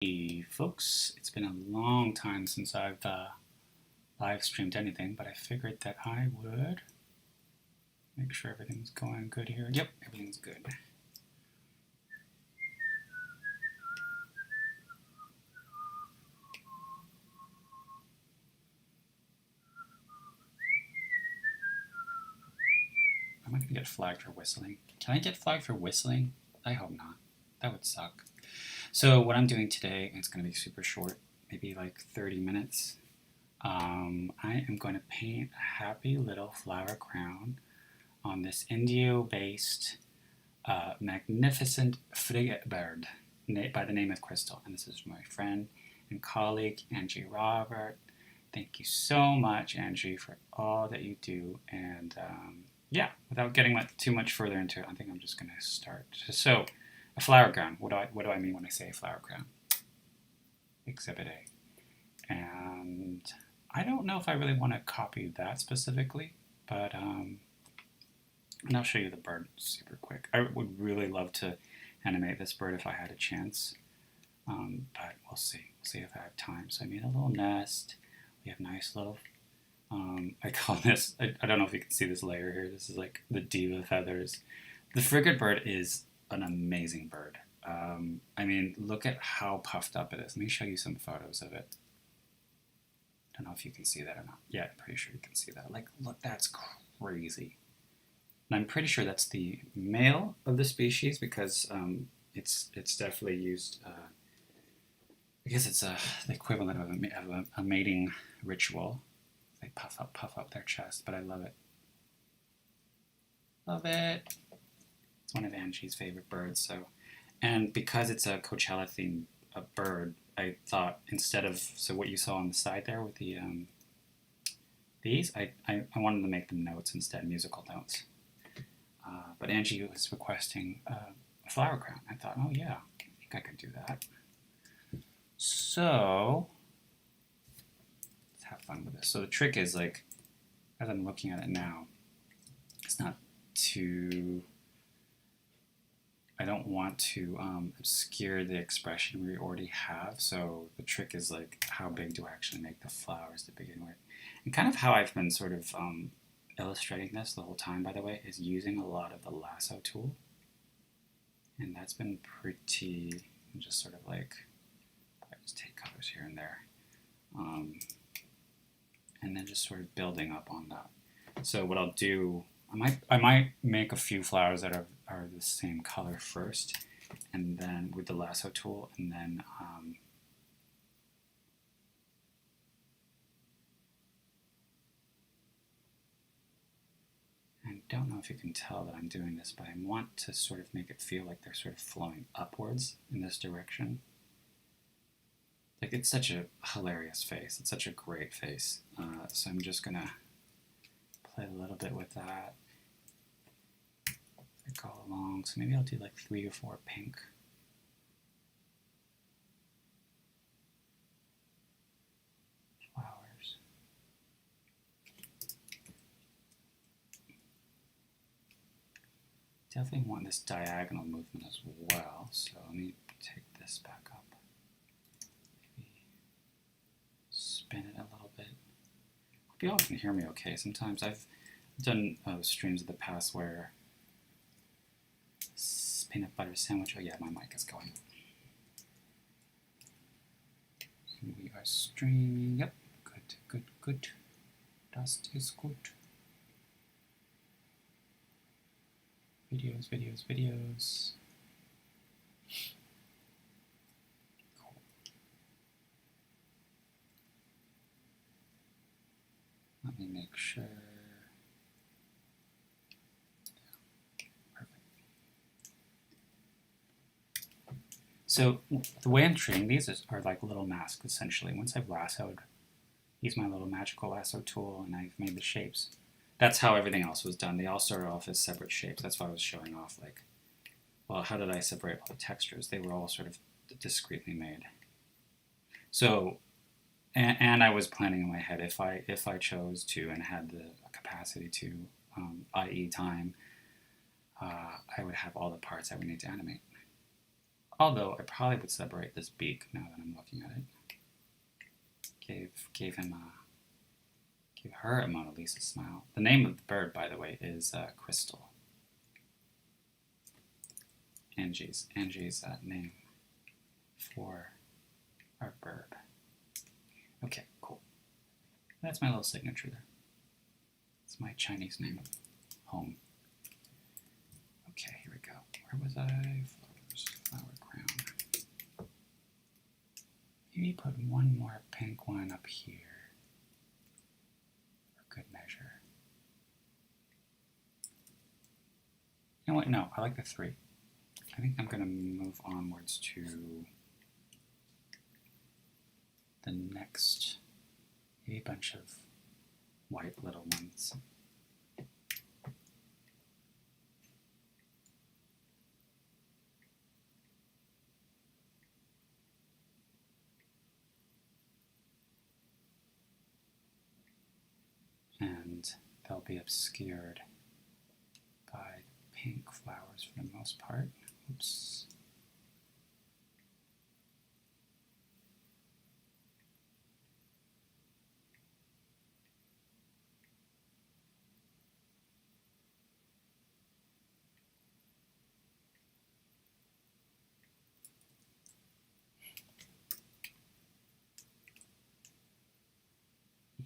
Hey folks, it's been a long time since I've live streamed anything, but I figured that I would make sure everything's going good here. Yep, everything's good. Am I going to get flagged for whistling? Can I get flagged for whistling? I hope not. That would suck. So what I'm doing today, it's going to be super short, maybe like 30 minutes. I am going to paint a happy little flower crown on this Indio-based Magnificent Frigatebird by the name of Crystal. And this is my friend and colleague, Angie Robert. Thank you so much, Angie, for all that you do. And yeah, without getting too much further into it, I think I'm just going to start. So, a flower crown. What do I mean when I say flower crown? Exhibit A. And I don't know if I really want to copy that specifically, but and I'll show you the bird super quick. I would really love to animate this bird if I had a chance, but we'll see. We'll see if I have time. So I made a little nest. We have nice little, I call this, I don't know if you can see this layer here. This is like the diva feathers. The frigate bird is an amazing bird. I mean, look at how puffed up it is. Let me show you some photos of it. I don't know if you can see that or not. Yeah, I'm pretty sure you can see that. Like, look, that's crazy. And I'm pretty sure that's the male of the species because it's definitely used. I guess it's the equivalent of a mating ritual. They puff up their chest, but I love it. Love it. It's one of Angie's favorite birds. So, and because it's a Coachella themed bird, I thought instead of what you saw on the side there with the these, I wanted to make them notes instead, musical notes. But Angie was requesting a flower crown. I thought, oh yeah, I think I could do that. So let's have fun with this. So the trick is, like, as I'm looking at it now, it's not too. I don't want to obscure the expression we already have. So the trick is, like, how big do I actually make the flowers to begin with? And kind of how I've been sort of illustrating this the whole time, by the way, is using a lot of the lasso tool. And that's been pretty, just sort of like, I just take colors here and there. And then just sort of building up on that. So what I'll do, I might make a few flowers that are the same color first, and then with the lasso tool, and then I don't know if you can tell that I'm doing this, but I want to sort of make it feel like they're sort of flowing upwards in this direction. Like, it's such a hilarious face. It's such a great face. So I'm just gonna play a little bit with that. I go along. So maybe I'll do like 3 or 4 pink. Flowers. Definitely want this diagonal movement as well. So let me take this back up. Maybe spin it a little bit. Hope you all can hear me okay. Sometimes I've done streams in the past where peanut butter sandwich. Oh yeah, my mic is going. We are streaming. Yep, good. Das is good. Videos. Cool. Let me make sure. So the way I'm treating these are like little masks, essentially. Once I've lassoed, use my little magical lasso tool, and I've made the shapes. That's how everything else was done. They all started off as separate shapes. That's why I was showing off, like, well, how did I separate all the textures? They were all sort of discreetly made. So, and I was planning in my head, if I chose to and had the capacity to, i.e. time, I would have all the parts I would need to animate. Although I probably would separate this beak now that I'm looking at it. Gave her a Mona Lisa smile. The name of the bird, by the way, is Crystal. Angie's name for our bird. Okay, cool. That's my little signature there. It's my Chinese name of home. Okay, here we go. Where was I? Flowers, flower crown. Maybe put one more pink one up here for good measure. You know what? No, I like the 3. I think I'm going to move onwards to the next, maybe a bunch of white little ones. And they'll be obscured by pink flowers for the most part. Oops.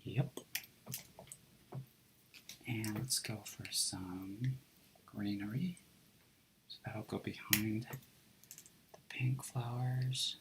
Yep. And let's go for some greenery. So that'll go behind the pink flowers.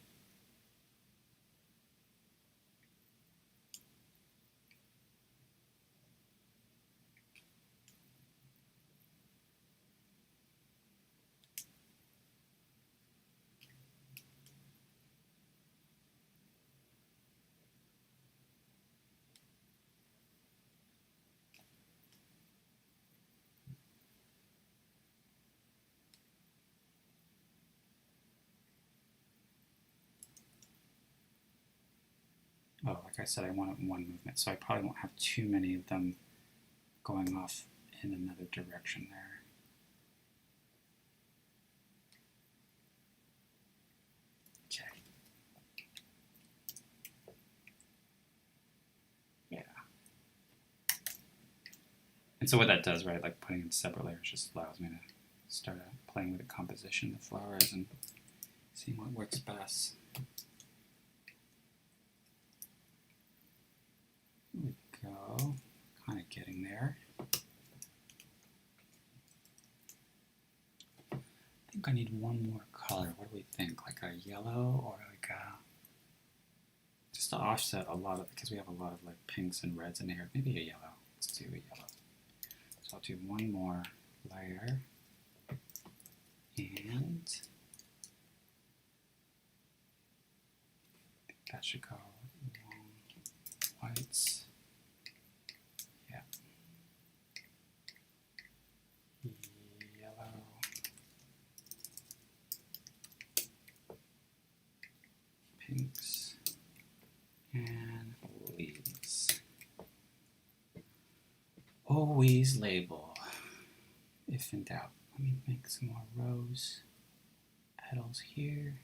Oh, like I said, I want it in one movement, so I probably won't have too many of them going off in another direction there. Okay. Yeah. And so what that does, right, like putting in separate layers just allows me to start playing with the composition of the flowers and seeing what works best. Here we go, kind of getting there. I think I need one more color. What do we think? Like a yellow or like a, just to offset a lot of, because we have a lot of like pinks and reds in here, maybe a yellow. Let's do a yellow. So I'll do one more layer and that should go along whites. Yeah. Yellow. Pinks. And leaves. Always label, if in doubt. Let me make some more rose petals here.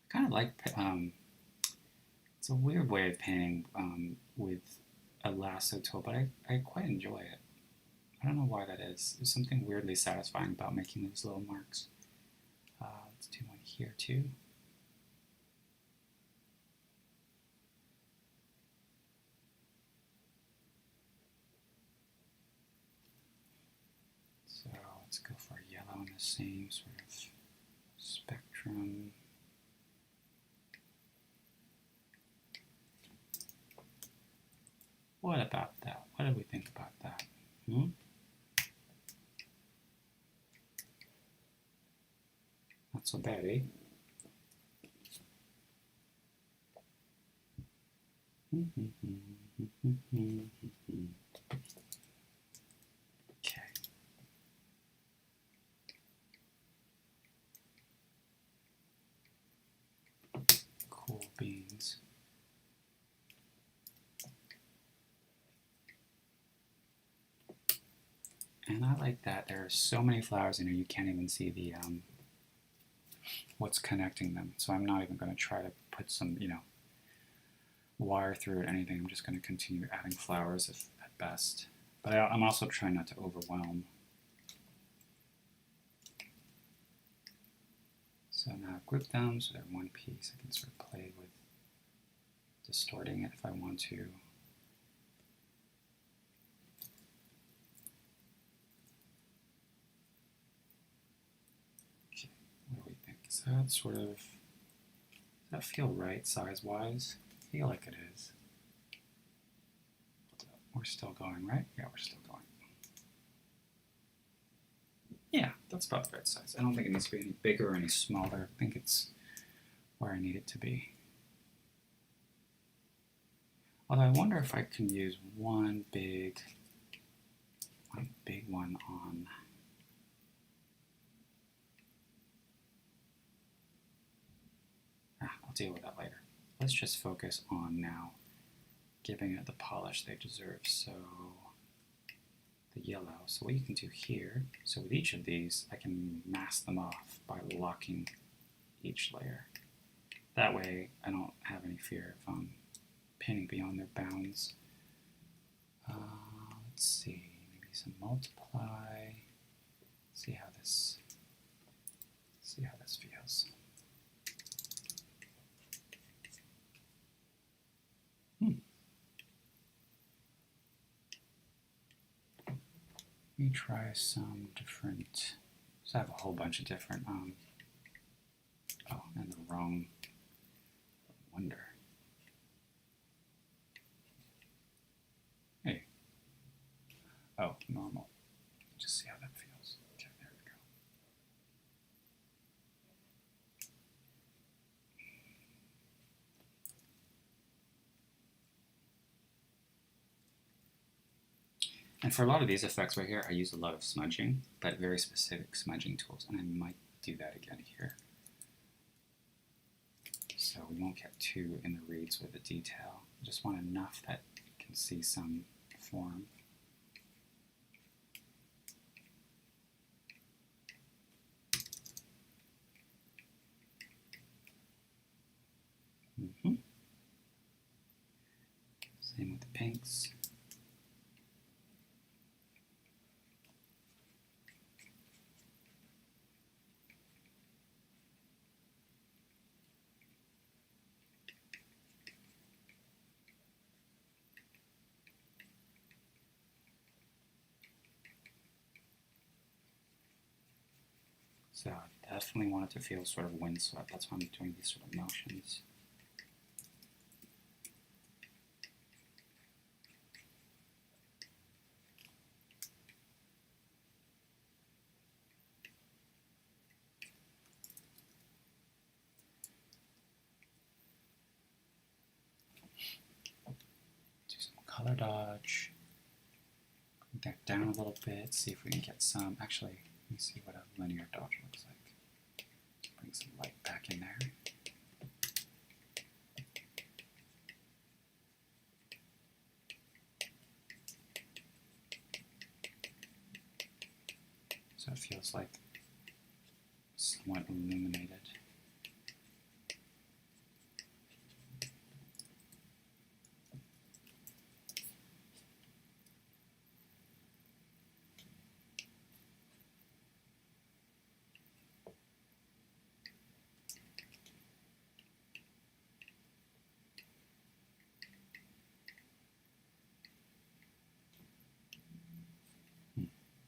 I kind of like, it's a weird way of painting with a lasso tool, but I quite enjoy it. I don't know why that is. There's something weirdly satisfying about making these little marks. Let's do one here too. So let's go for a yellow in the same sort of spectrum. What about that? What did we think about that? Not so bad, eh? Okay. Cool beans. And I like that. There are so many flowers in here you can't even see the what's connecting them. So I'm not even going to try to put some, wire through it or anything. I'm just going to continue adding flowers if at best. But I'm also trying not to overwhelm. So now I've grouped them so they're one piece. I can sort of play with distorting it if I want to. Okay, what do we think? Is that sort of, does that feel right size-wise? I feel like it is. We're still going, right? Yeah, we're still going. Yeah, that's about the right size. I don't think it needs to be any bigger or any smaller. I think it's where I need it to be. Although I wonder if I can use one big one on. I'll deal with that later. Let's just focus on now giving it the polish they deserve. So the yellow. So what you can do here, so with each of these, I can mask them off by locking each layer. That way I don't have any fear of painting beyond their bounds. Let's see, maybe some multiply. See how this feels. Let me try some different. So I have a whole bunch of different. Oh, and the wrong wonder. Hey. Oh, normal. Just see how that feels. Okay, there we go. And for a lot of these effects right here, I use a lot of smudging, but very specific smudging tools, and I might do that again here. So we won't get too in the reeds with the detail. I just want enough that you can see some form. Same with the pinks. So I definitely want it to feel sort of windswept. That's why I'm doing these sort of motions. Do some color dodge. Bring that down a little bit. See if we can get some. Actually, let me see what a linear dodge looks like. Bring some light back in there. So it feels like somewhat illuminated.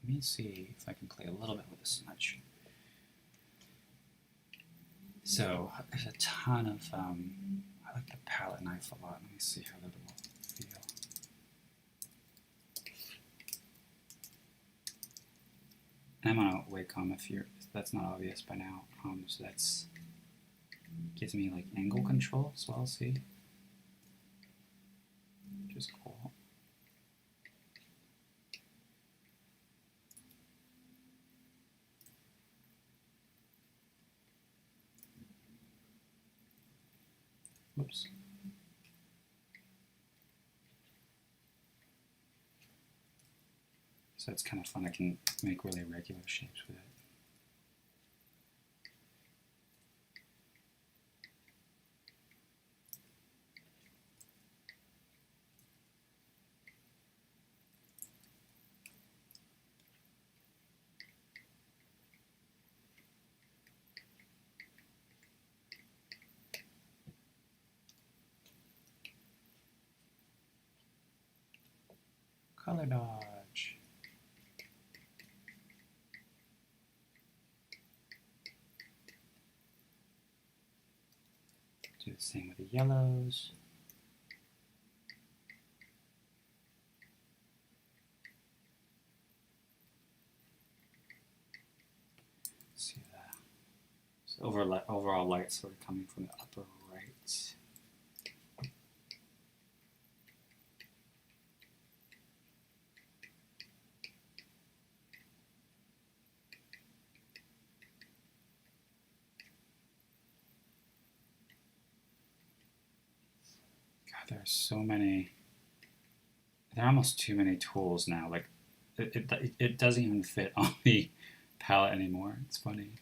Let me see if I can play a little bit with the smudge. So there's a ton of, I like the palette knife a lot. Let me see how that will feel. And I'm on a Wacom if that's not obvious by now. So that's gives me like angle control as well, see? Which is cool. Whoops. So it's kind of fun. I can make really regular shapes with it. Color dodge. Do the same with the yellows. See that. So overall light sort of coming from the upper right. There are so many. There are almost too many tools now. Like, it doesn't even fit on the palette anymore. It's funny.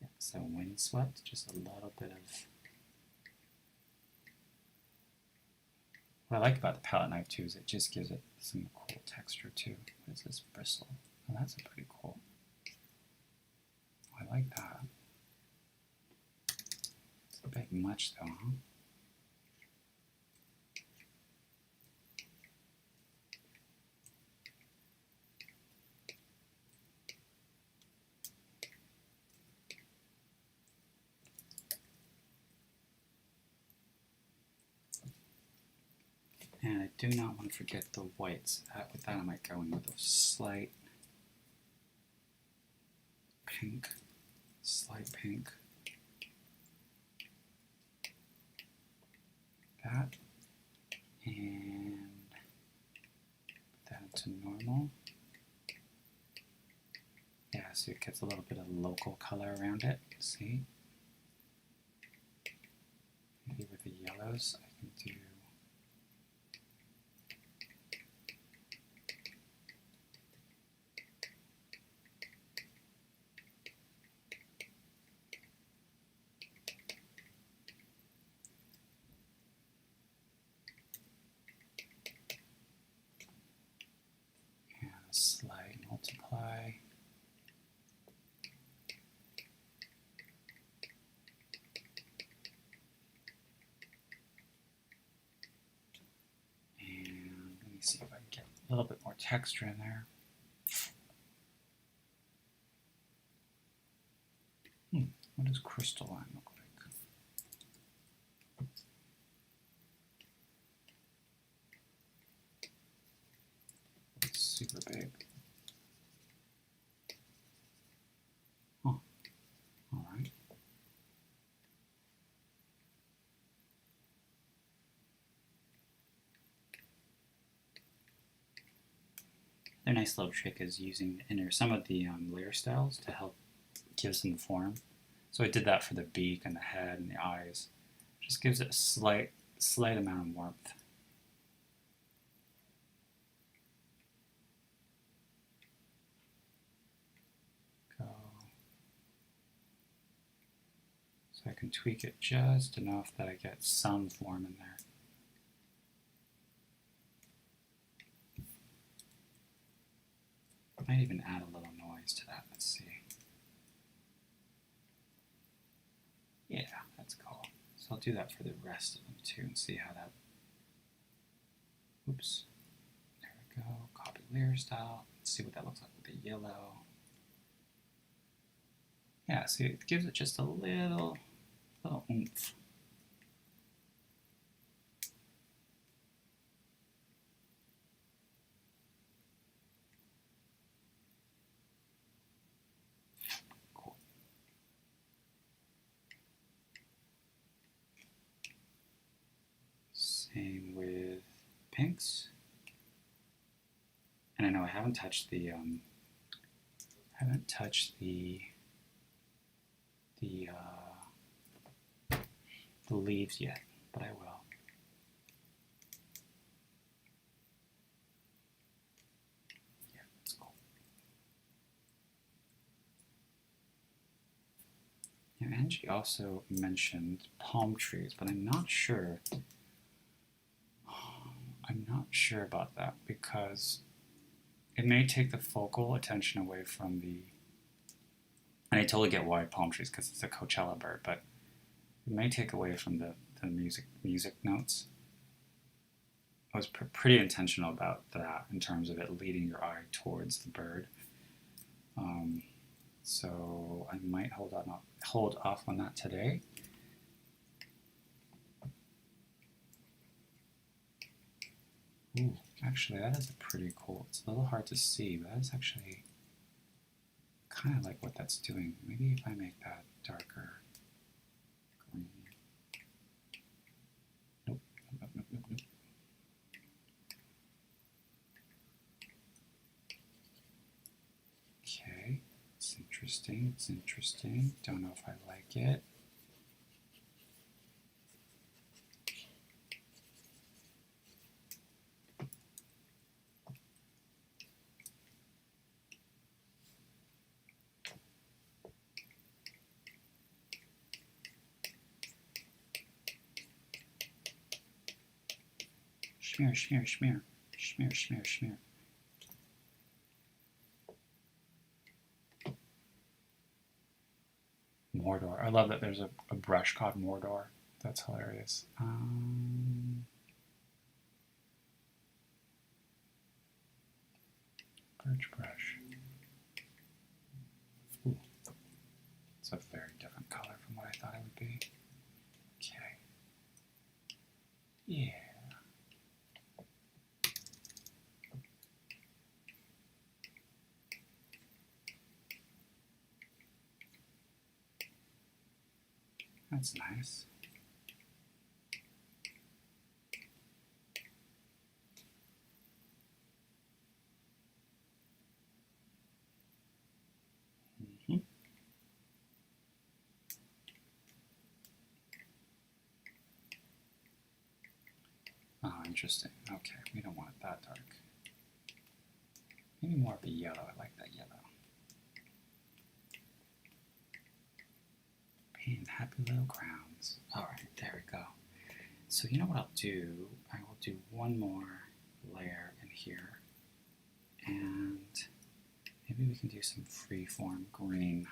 Yeah, so windswept, just a little bit of. What I like about the palette knife too is it just gives it some cool texture too. What is this bristle? Oh, that's a pretty cool. Oh, I like that. It's a bit much though, huh? And I do not want to forget the whites. With that I might go in with a slight pink. Slight pink. That. And put that into normal. Yeah, so it gets a little bit of local color around it. See? Maybe with the yellows I can do. Slight multiply. And let me see if I can get a little bit more texture in there. What does crystalline look like? It's super big. Oh, all right. Their nice little trick is using some of the layer styles to help give some form. So I did that for the beak and the head and the eyes. Just gives it a slight amount of warmth. Go. So I can tweak it just enough that I get some form in there. I might even add a little noise to that. Let's see. Yeah, that's cool. So I'll do that for the rest of them too and see how that. Oops. There we go. Copy layer style. Let's see what that looks like with the yellow. Yeah, see, it gives it just a little oomph. Cool. Same with pinks. And I know I haven't touched the leaves yet, but I will. And Angie also mentioned palm trees, but I'm not sure. I'm not sure about that because it may take the focal attention away from the. And I totally get why palm trees, because it's a Coachella bird, but it may take away from the music notes. I was pretty intentional about that in terms of it leading your eye towards the bird. So I might hold off on that today. Ooh, actually, that is a pretty cool. It's a little hard to see, but that is actually kind of like what that's doing. Maybe if I make that darker green. Nope. Okay, it's interesting. It's interesting. Don't know if I like it. Schmear, schmear, schmear. Schmear, schmear, schmear. Mordor. I love that there's a brush called Mordor. That's hilarious. Birch brush. Ooh. It's a very different color from what I thought it would be. Okay. Yeah. That's nice. Oh, interesting. Okay, we don't want it that dark. Maybe more of a yellow. I like that yellow. Paint happy little crowns. Alright, there we go. So you know what I'll do? I will do one more layer in here. And maybe we can do some freeform green.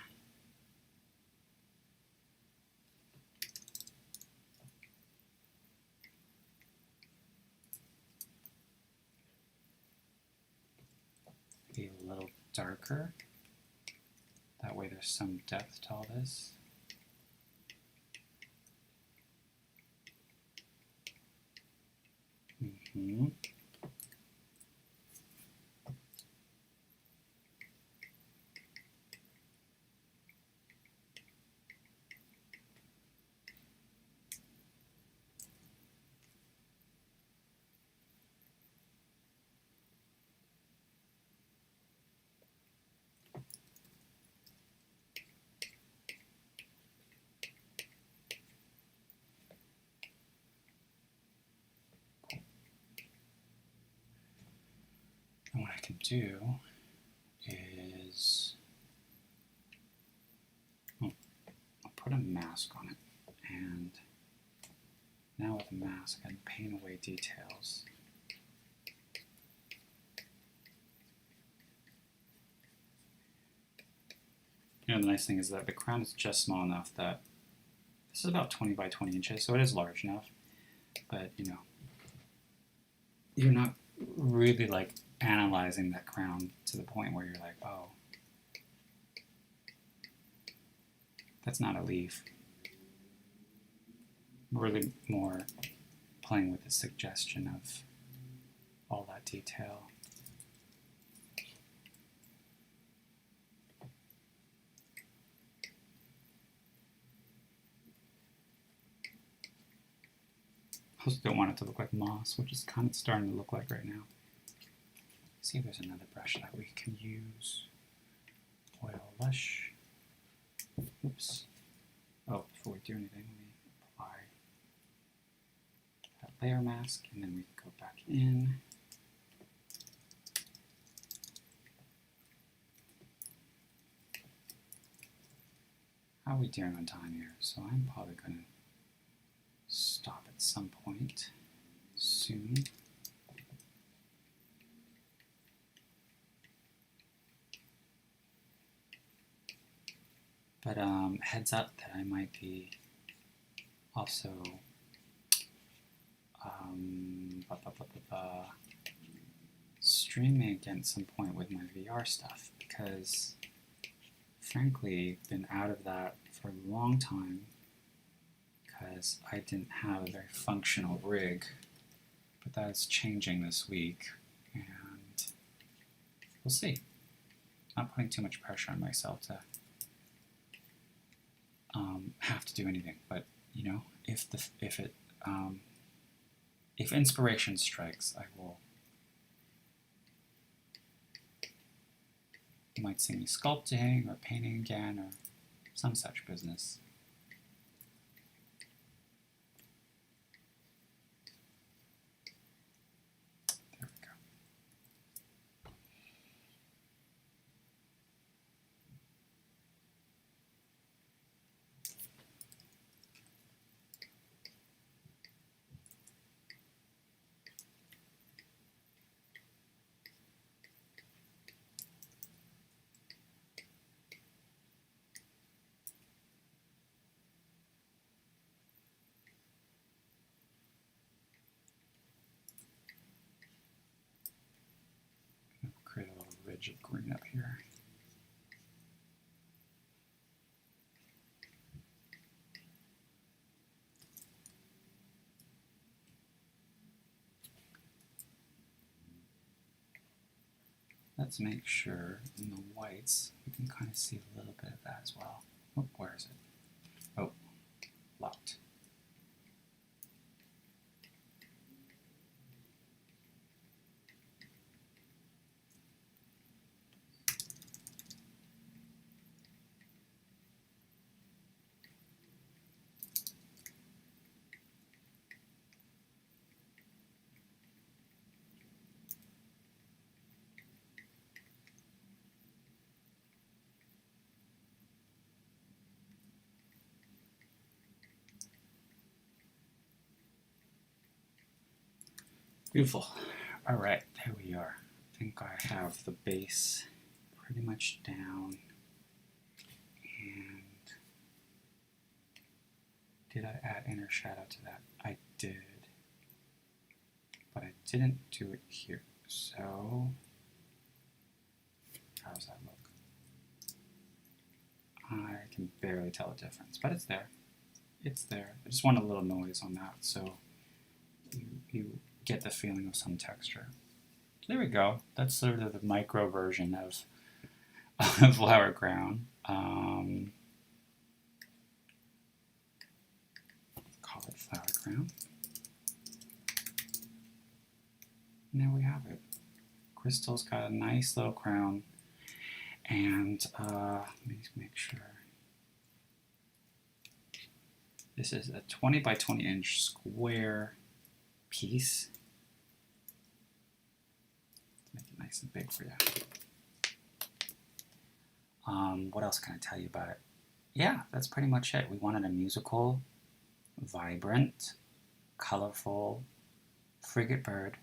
Maybe a little darker. That way there's some depth to all this. Mm-hmm. And what I can do is I'll put a mask on it, and now with a mask I can paint away details. You know, the nice thing is that the crown is just small enough that this is about 20 by 20 inches, so it is large enough, but you know, you're not really like analyzing that crown to the point where you're like, oh, that's not a leaf. Really more playing with the suggestion of all that detail. I also don't want it to look like moss, which is kind of starting to look like right now. Let's see if there's another brush that we can use. Oil Lush. Oops. Oh, before we do anything, let me apply that layer mask, and then we can go back in. How are we doing on time here? So I'm probably going to stop at some point soon. But heads up that I might be also streaming again at some point with my VR stuff, because frankly been out of that for a long time because I didn't have a very functional rig, but that's changing this week, and we'll see. Not putting too much pressure on myself to have to do anything, but you know, if inspiration strikes, I will. You might see me sculpting or painting again or some such business. There we go. Create a little ridge of green up here. Let's make sure in the whites we can kind of see a little bit of that as well. Oh, where is it? Oh, locked. Beautiful. All right, there we are. I think I have the base pretty much down. And did I add inner shadow to that? I did. But I didn't do it here. So how does that look? I can barely tell the difference, but it's there. It's there. I just want a little noise on that so you get the feeling of some texture. So there we go. That's sort of the micro version of flower crown. Call it flower crown. And there we have it. Crystal's got a nice little crown. And let me make sure. This is a 20 by 20 inch square piece. Make it nice and big for you. What else can I tell you about it? Yeah, that's pretty much it. We wanted a musical, vibrant, colorful frigate bird,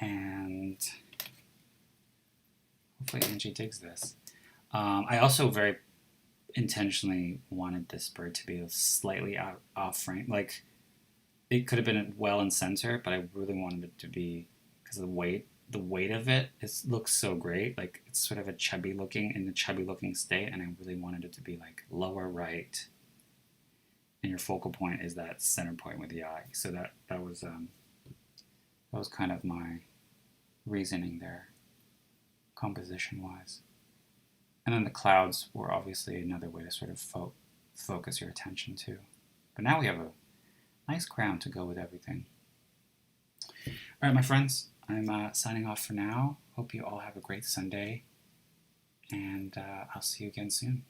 and hopefully Angie digs this. I also very intentionally wanted this bird to be slightly off frame. Like, it could have been well in center, but I really wanted it to be, because of the weight of it, looks so great. Like, it's sort of a chubby looking state, and I really wanted it to be like lower right, and your focal point is that center point with the eye. So that was kind of my reasoning there, composition wise. And then the clouds were obviously another way to sort of focus your attention to. But now we have a nice crown to go with everything. All right, my friends, I'm signing off for now. Hope you all have a great Sunday, and I'll see you again soon.